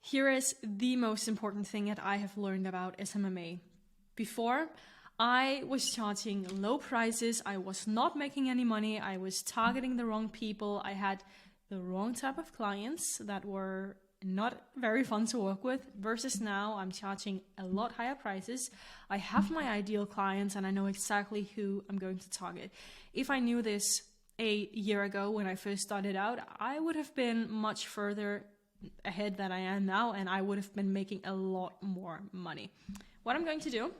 Here is the most important thing that I have learned about SMMA. Before, I was charging low prices, I was not making any money, I was targeting the wrong people, I had the wrong type of clients that were not very fun to work with, versus now I'm charging a lot higher prices. I have my ideal clients and I know exactly who I'm going to target. If I knew this a year ago when I first started out, I would have been much further ahead than I am now, and I would have been making a lot more money. What I'm going to do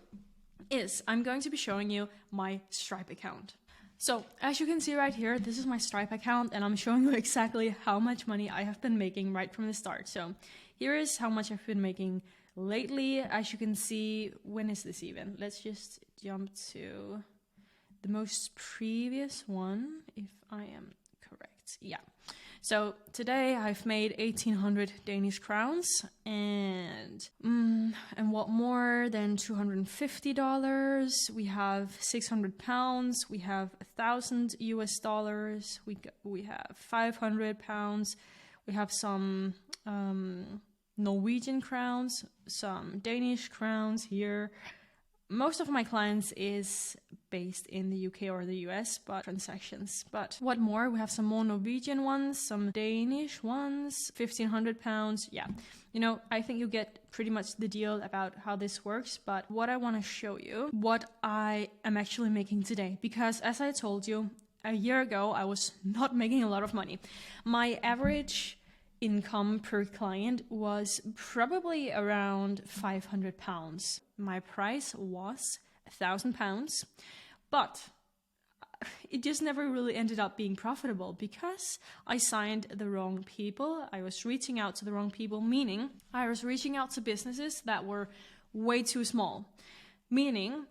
is I'm going to be showing you my Stripe account. So as you can see right here, this is my Stripe account, and I'm showing you exactly how much money I have been making right from the start. So here is how much I've been making lately. As you can see, when is this even? Let's just jump to the most previous one, if I am correct. Yeah. So today I've made 1,800 Danish crowns and what more than $250. We have 600 pounds. We have 1,000 US dollars. We have 500 pounds. We have some Norwegian crowns, some Danish crowns here. Most of my clients is based in the UK or the US, but transactions. But what more? We have some more Norwegian ones, some Danish ones, 1,500 pounds. Yeah, you know, I think you get pretty much the deal about how this works. But what I want to show you, what I am actually making today, because as I told you, a year ago, I was not making a lot of money. My average income per client was probably around 500 pounds. My price was 1,000 pounds, but it just never really ended up being profitable because I signed the wrong people. I was reaching out to the wrong people, meaning I was reaching out to businesses that were way too small, meaning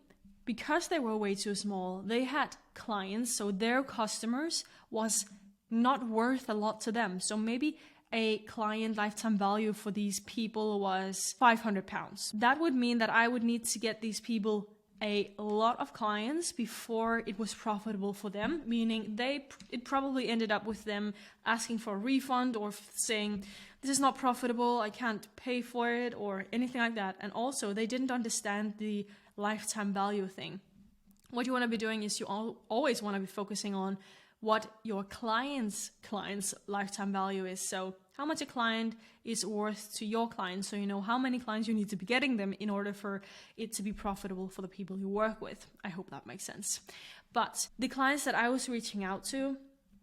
because they were way too small, they had clients, so their customers was not worth a lot to them. So maybe a client lifetime value for these people was 500 pounds. That would mean that I would need to get these people a lot of clients before it was profitable for them, meaning it probably ended up with them asking for a refund or saying, this is not profitable, I can't pay for it, or anything like that. And also they didn't understand the lifetime value thing. What you want to be doing is you always want to be focusing on what your client's lifetime value is. So how much a client is worth to your client, so you know how many clients you need to be getting them in order for it to be profitable for the people you work with. I hope that makes sense. But the clients that I was reaching out to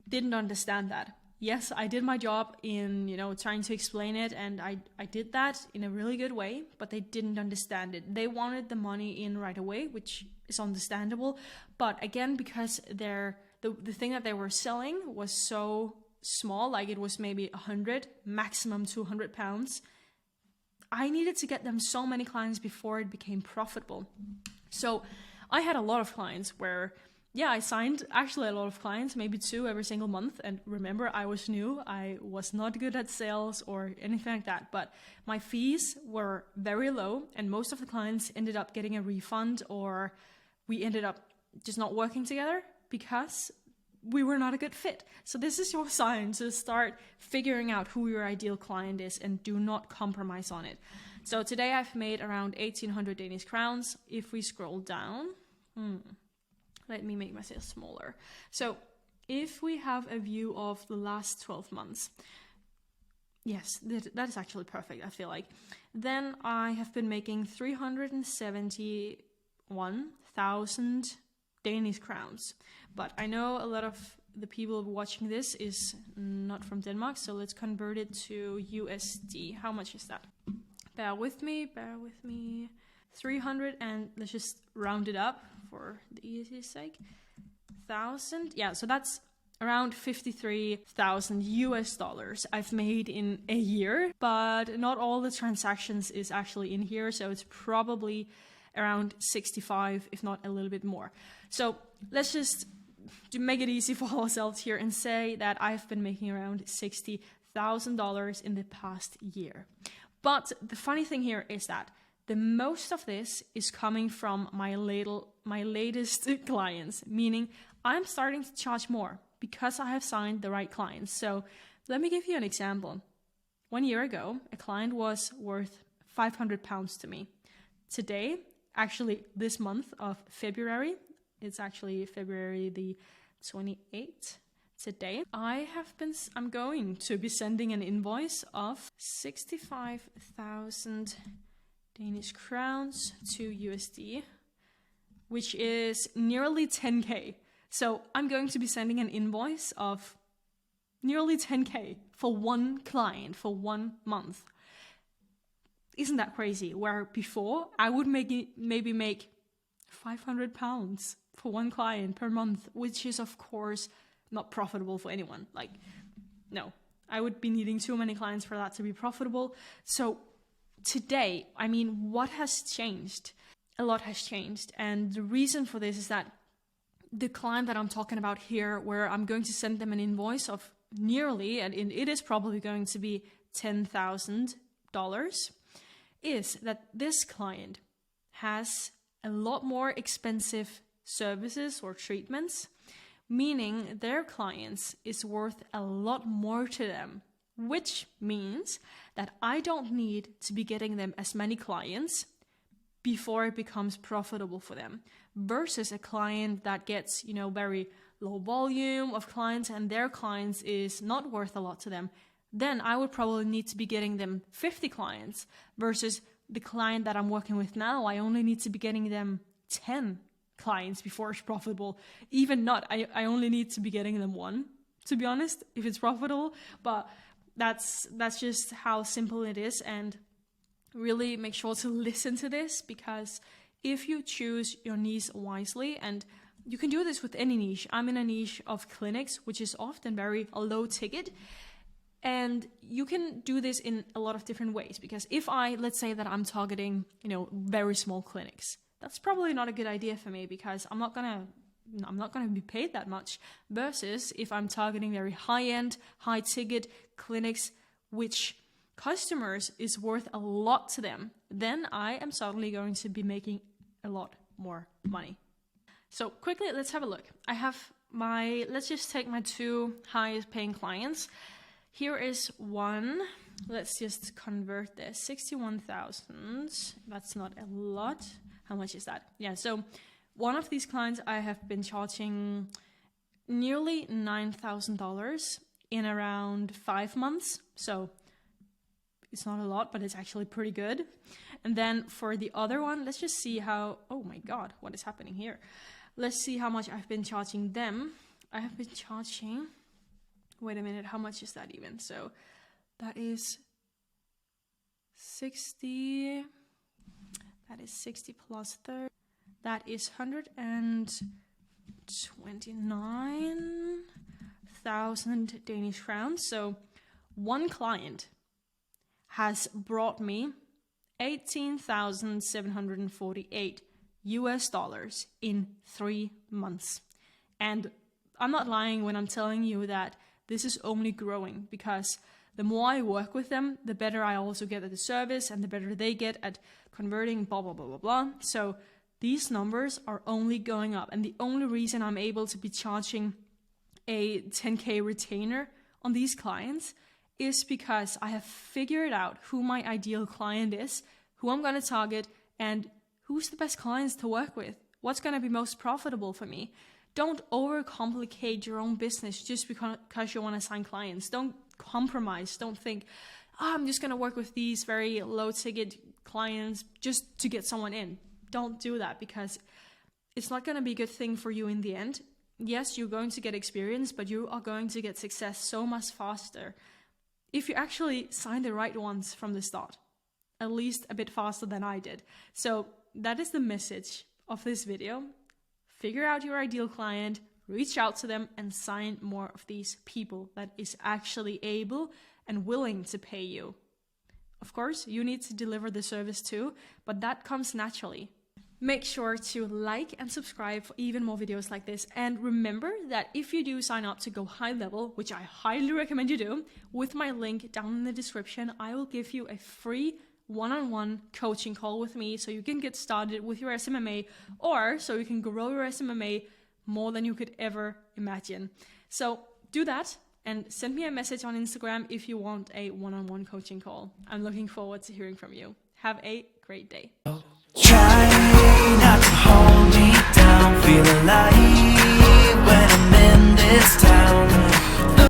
didn't understand that. Yes, I did my job in, trying to explain it, and I did that in a really good way, but they didn't understand it. They wanted the money in right away, which is understandable. But again, because the thing that they were selling was so small, like it was maybe 100, maximum 200 pounds, I needed to get them so many clients before it became profitable. So I had a lot of clients where, I signed actually a lot of clients, maybe 2 every single month. And remember, I was new. I was not good at sales or anything like that, but my fees were very low. And most of the clients ended up getting a refund, or we ended up just not working together because we were not a good fit. So this is your sign to start figuring out who your ideal client is and do not compromise on it. So today I've made around 1,800 Danish crowns. If we scroll down, let me make myself smaller. So if we have a view of the last 12 months, yes, that is actually perfect, I feel like. Then I have been making 371,000 Danish crowns. But I know a lot of the people watching this is not from Denmark, so let's convert it to USD. How much is that? Bear with me. 300, and let's just round it up for the easiest sake. 1,000. Yeah, so that's around 53,000 US dollars I've made in a year, but not all the transactions is actually in here, so it's probably around 65, if not a little bit more. So let's just make it easy for ourselves here and say that I've been making around $60,000 in the past year. But the funny thing here is that the most of this is coming from my latest clients, meaning I'm starting to charge more because I have signed the right clients. So let me give you an example. 1 year ago, a client was worth £500 to me. Today, actually this month of February, it's actually February the 28th, today, I'm going to be sending an invoice of 65,000 Danish crowns to USD, which is nearly 10K. So I'm going to be sending an invoice of nearly 10K for one client for 1 month. Isn't that crazy? Where before I would maybe make £500 for one client per month, which is of course not profitable for anyone. Like, no, I would be needing too many clients for that to be profitable. So today, I mean, what has changed? A lot has changed. And the reason for this is that the client that I'm talking about here, where I'm going to send them an invoice of nearly, and it is probably going to be $10,000, is that this client has a lot more expensive services or treatments, meaning their clients is worth a lot more to them, which means that I don't need to be getting them as many clients before it becomes profitable for them, versus a client that gets, very low volume of clients and their clients is not worth a lot to them. Then I would probably need to be getting them 50 clients versus the client that I'm working with now. I only need to be getting them 10 clients before it's profitable. Even not, I only need to be getting them 1, to be honest, if it's profitable. But that's just how simple it is. And really make sure to listen to this, because if you choose your niche wisely, and you can do this with any niche. I'm in a niche of clinics, which is often very low ticket. And you can do this in a lot of different ways, because if let's say that I'm targeting, very small clinics, that's probably not a good idea for me, because I'm not gonna be paid that much. Versus if I'm targeting very high-end, high-ticket clinics, which customers is worth a lot to them, then I am suddenly going to be making a lot more money. So quickly, let's have a look. Let's just take my 2 highest paying clients. Here is one. Let's just convert this. 61,000. That's not a lot. How much is that? Yeah, so one of these clients I have been charging nearly $9,000 in around 5 months. So it's not a lot, but it's actually pretty good. And then for the other one, let's just see how, oh my God, what is happening here? Let's see how much I've been charging them. I have been charging, wait a minute, how much is that even? So that is 60 plus 30. That is 129,000 Danish crowns. So one client has brought me $18,748 in 3 months. And I'm not lying when I'm telling you that this is only growing, because the more I work with them, the better I also get at the service and the better they get at converting, blah, blah, blah, blah, blah. So these numbers are only going up. And the only reason I'm able to be charging a 10K retainer on these clients is because I have figured out who my ideal client is, who I'm going to target, and who's the best clients to work with. What's going to be most profitable for me? Don't overcomplicate your own business just because you want to sign clients. Don't compromise. Don't think, I'm just going to work with these very low ticket clients just to get someone in. Don't do that, because it's not going to be a good thing for you in the end. Yes, you're going to get experience, but you are going to get success so much faster if you actually sign the right ones from the start, at least a bit faster than I did. So that is the message of this video. Figure out your ideal client, reach out to them, and sign more of these people that is actually able and willing to pay you. Of course, you need to deliver the service too, but that comes naturally. Make sure to like and subscribe for even more videos like this. And remember that if you do sign up to go high level, which I highly recommend you do, with my link down in the description, I will give you a free one-on-one coaching call with me so you can get started with your SMMA, or so you can grow your SMMA more than you could ever imagine. So do that, And send me a message on Instagram if you want a one-on-one coaching call. I'm looking forward to hearing from you. Have a great day. Trying